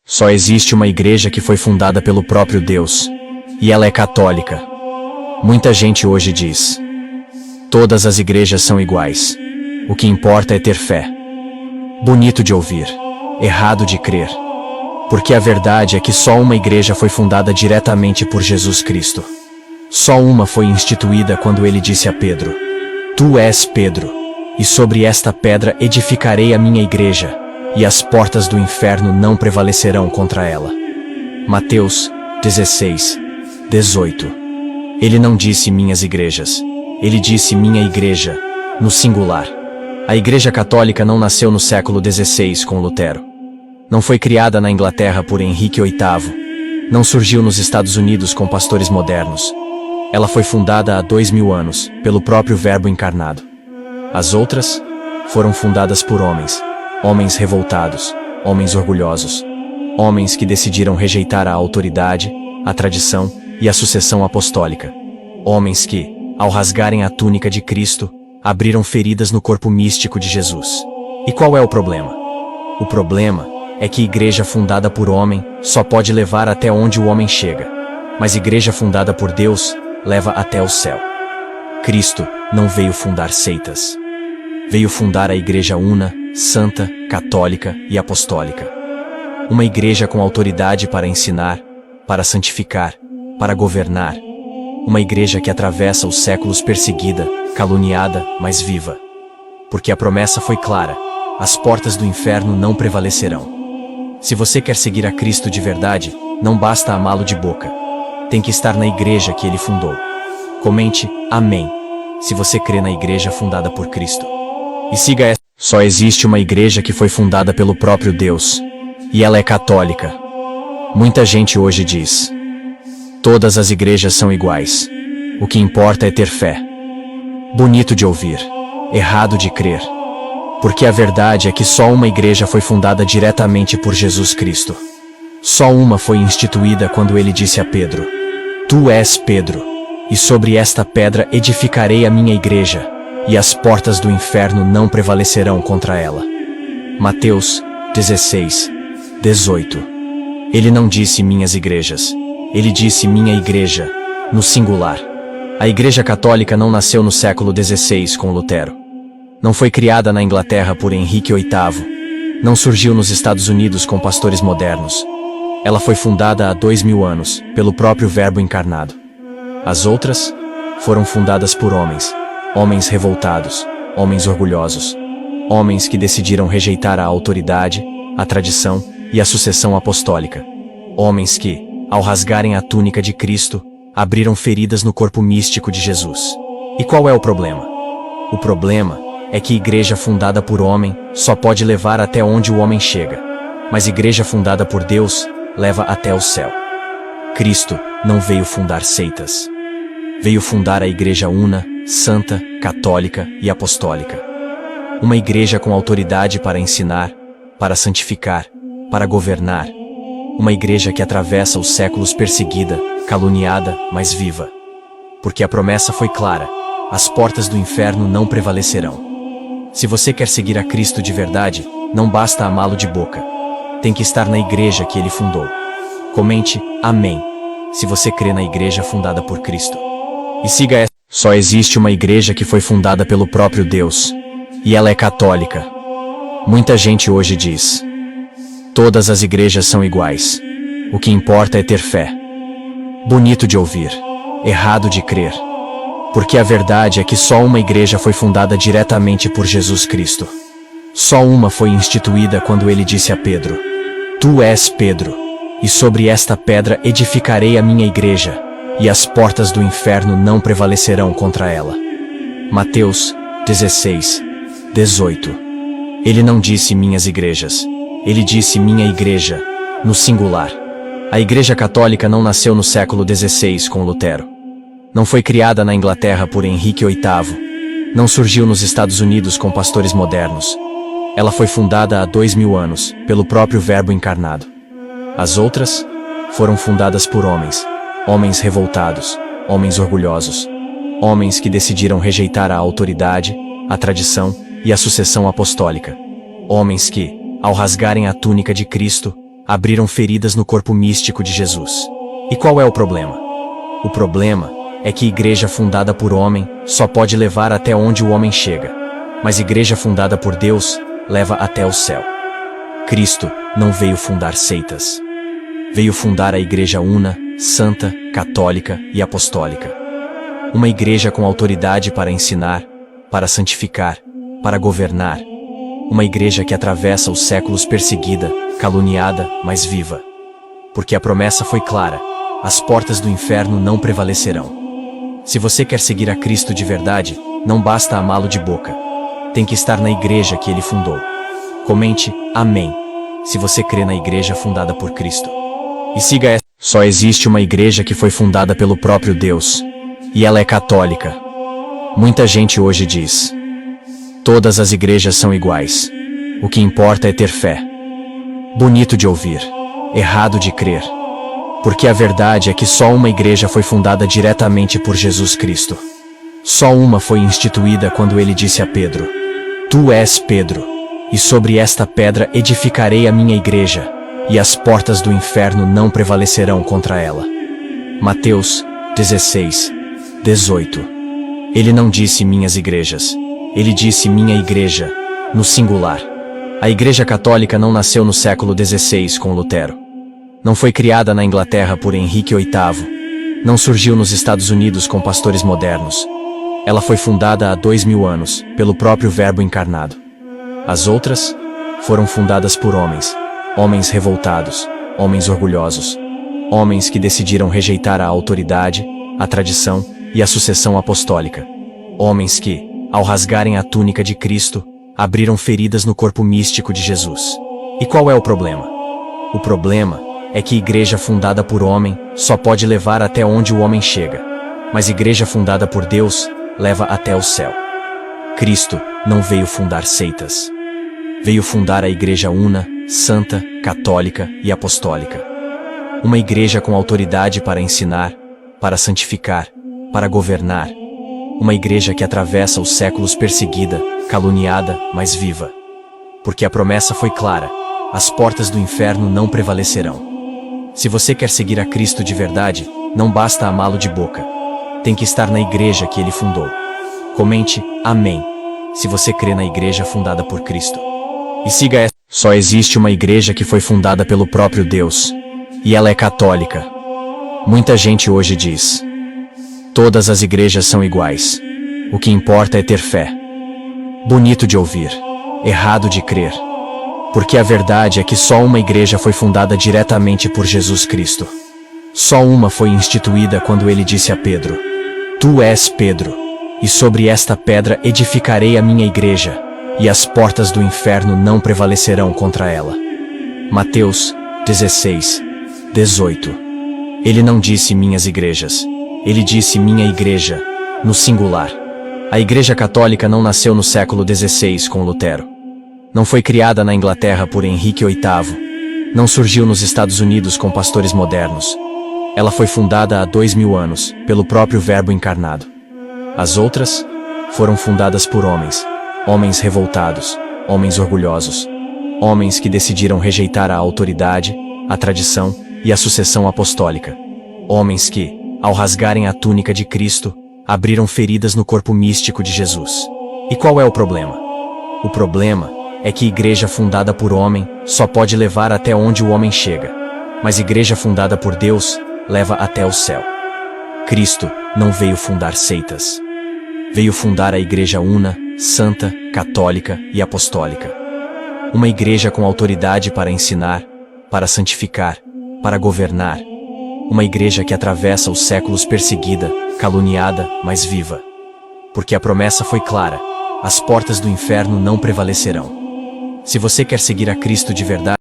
Só existe uma igreja que foi fundada pelo próprio Deus, e ela é católica. Muita gente hoje diz: todas as igrejas são iguais. O que importa é ter fé. Bonito de ouvir, errado de crer. Porque a verdade é que só uma igreja foi fundada diretamente por Jesus Cristo. Só uma foi instituída quando ele disse a Pedro: Tu és Pedro, e sobre esta pedra edificarei a minha igreja, e as portas do inferno não prevalecerão contra ela. Mateus 16, 18. Ele não disse minhas igrejas, ele disse minha igreja, no singular. A Igreja Católica não nasceu no século XVI com Lutero. Não foi criada na Inglaterra por Henrique VIII. Não surgiu nos Estados Unidos com pastores modernos. Ela foi fundada há 2000 anos, pelo próprio Verbo encarnado. As outras foram fundadas por homens, homens revoltados, homens orgulhosos, homens que decidiram rejeitar a autoridade, a tradição e a sucessão apostólica. Homens que, ao rasgarem a túnica de Cristo, abriram feridas no corpo místico de Jesus. E qual é o problema? O problema é que igreja fundada por homem só pode levar até onde o homem chega, mas igreja fundada por Deus leva até o céu. Cristo não veio fundar seitas. Veio fundar a igreja una, santa, católica e apostólica. Uma igreja com autoridade para ensinar, para santificar, para governar. Uma igreja que atravessa os séculos perseguida, caluniada, mas viva. Porque a promessa foi clara: as portas do inferno não prevalecerão. Se você quer seguir a Cristo de verdade, não basta amá-lo de boca. Tem que estar na igreja que ele fundou. Comente amém se você crê na igreja fundada por Cristo. E siga essa. Só existe uma igreja que foi fundada pelo próprio Deus, e ela é católica. Muita gente hoje diz: todas as igrejas são iguais. O que importa é ter fé. Bonito de ouvir, errado de crer. Porque a verdade é que só uma igreja foi fundada diretamente por Jesus Cristo. Só uma foi instituída quando ele disse a Pedro: Tu és Pedro, e sobre esta pedra edificarei a minha igreja, e as portas do inferno não prevalecerão contra ela. Mateus 16, 18. Ele não disse minhas igrejas, ele disse minha igreja, no singular. A Igreja Católica não nasceu no século XVI com Lutero. Não foi criada na Inglaterra por Henrique VIII. Não surgiu nos Estados Unidos com pastores modernos. Ela foi fundada há 2000 anos, pelo próprio Verbo encarnado. As outras foram fundadas por homens, homens revoltados, homens orgulhosos, homens que decidiram rejeitar a autoridade, a tradição e a sucessão apostólica. Homens que, ao rasgarem a túnica de Cristo, abriram feridas no corpo místico de Jesus. E qual é o problema? O problema é que igreja fundada por homem só pode levar até onde o homem chega, mas igreja fundada por Deus leva até o céu. Cristo não veio fundar seitas. Veio fundar a igreja una, santa, católica e apostólica. Uma igreja com autoridade para ensinar, para santificar, para governar. Uma igreja que atravessa os séculos perseguida, caluniada, mas viva. Porque a promessa foi clara: as portas do inferno não prevalecerão. Se você quer seguir a Cristo de verdade, não basta amá-lo de boca. Tem que estar na igreja que ele fundou. Comente amém se você crê na igreja fundada por Cristo. E siga essa. Só existe uma igreja que foi fundada pelo próprio Deus, e ela é católica. Muita gente hoje diz: todas as igrejas são iguais. O que importa é ter fé. Bonito de ouvir, errado de crer. Porque a verdade é que só uma igreja foi fundada diretamente por Jesus Cristo. Só uma foi instituída quando ele disse a Pedro: Tu és Pedro, e sobre esta pedra edificarei a minha igreja, e as portas do inferno não prevalecerão contra ela. Mateus 16, 18. Ele não disse minhas igrejas, ele disse minha igreja, no singular. A Igreja Católica não nasceu no século XVI com Lutero. Não foi criada na Inglaterra por Henrique VIII. Não surgiu nos Estados Unidos com pastores modernos. Ela foi fundada há 2000 anos, pelo próprio Verbo encarnado. As outras foram fundadas por homens, homens revoltados, homens orgulhosos, homens que decidiram rejeitar a autoridade, a tradição e a sucessão apostólica. Homens que, ao rasgarem a túnica de Cristo, abriram feridas no corpo místico de Jesus. E qual é o problema? O problema é que igreja fundada por homem só pode levar até onde o homem chega, mas igreja fundada por Deus leva até o céu. Cristo não veio fundar seitas. Veio fundar a igreja una, santa, católica e apostólica. Uma igreja com autoridade para ensinar, para santificar, para governar. Uma igreja que atravessa os séculos perseguida, caluniada, mas viva. Porque a promessa foi clara: as portas do inferno não prevalecerão. Se você quer seguir a Cristo de verdade, não basta amá-lo de boca. Tem que estar na igreja que ele fundou. Comente amém se você crê na igreja fundada por Cristo. E siga essa. Só existe uma igreja que foi fundada pelo próprio Deus, e ela é católica. Muita gente hoje diz: todas as igrejas são iguais. O que importa é ter fé. Bonito de ouvir, errado de crer. Porque a verdade é que só uma igreja foi fundada diretamente por Jesus Cristo. Só uma foi instituída quando ele disse a Pedro: Tu és Pedro, e sobre esta pedra edificarei a minha igreja, e as portas do inferno não prevalecerão contra ela. Mateus 16, 18. Ele não disse minhas igrejas, ele disse minha igreja, no singular. A Igreja Católica não nasceu no século XVI com Lutero. Não foi criada na Inglaterra por Henrique VIII. Não surgiu nos Estados Unidos com pastores modernos. Ela foi fundada há 2000 anos, pelo próprio Verbo encarnado. As outras foram fundadas por homens, homens revoltados, homens orgulhosos, homens que decidiram rejeitar a autoridade, a tradição e a sucessão apostólica. Homens que, ao rasgarem a túnica de Cristo, abriram feridas no corpo místico de Jesus. E qual é o problema? O problema é que igreja fundada por homem só pode levar até onde o homem chega, mas igreja fundada por Deus leva até o céu. Cristo não veio fundar seitas. Veio fundar a igreja una, santa, católica e apostólica. Uma igreja com autoridade para ensinar, para santificar, para governar. Uma igreja que atravessa os séculos perseguida, caluniada, mas viva. Porque a promessa foi clara: as portas do inferno não prevalecerão. Se você quer seguir a Cristo de verdade, não basta amá-lo de boca. Tem que estar na igreja que ele fundou. Comente amém se você crê na igreja fundada por Cristo. E siga essa. Só existe uma igreja que foi fundada pelo próprio Deus, e ela é católica. Muita gente hoje diz: todas as igrejas são iguais. O que importa é ter fé. Bonito de ouvir, errado de crer. Porque a verdade é que só uma igreja foi fundada diretamente por Jesus Cristo. Só uma foi instituída quando ele disse a Pedro: Tu és Pedro, e sobre esta pedra edificarei a minha igreja, e as portas do inferno não prevalecerão contra ela. Mateus 16, 18. Ele não disse minhas igrejas, ele disse minha igreja, no singular. A Igreja Católica não nasceu no século XVI com Lutero. Não foi criada na Inglaterra por Henrique VIII. Não surgiu nos Estados Unidos com pastores modernos. Ela foi fundada há 2000 anos, pelo próprio Verbo encarnado. As outras foram fundadas por homens, homens revoltados, homens orgulhosos, homens que decidiram rejeitar a autoridade, a tradição e a sucessão apostólica. Homens que, ao rasgarem a túnica de Cristo, abriram feridas no corpo místico de Jesus. E qual é o problema? O problema é que igreja fundada por homem só pode levar até onde o homem chega, mas igreja fundada por Deus leva até o céu. Cristo não veio fundar seitas. Veio fundar a igreja una, santa, católica e apostólica. Uma igreja com autoridade para ensinar, para santificar, para governar. Uma igreja que atravessa os séculos perseguida, caluniada, mas viva. Porque a promessa foi clara: as portas do inferno não prevalecerão. Se você quer seguir a Cristo de verdade,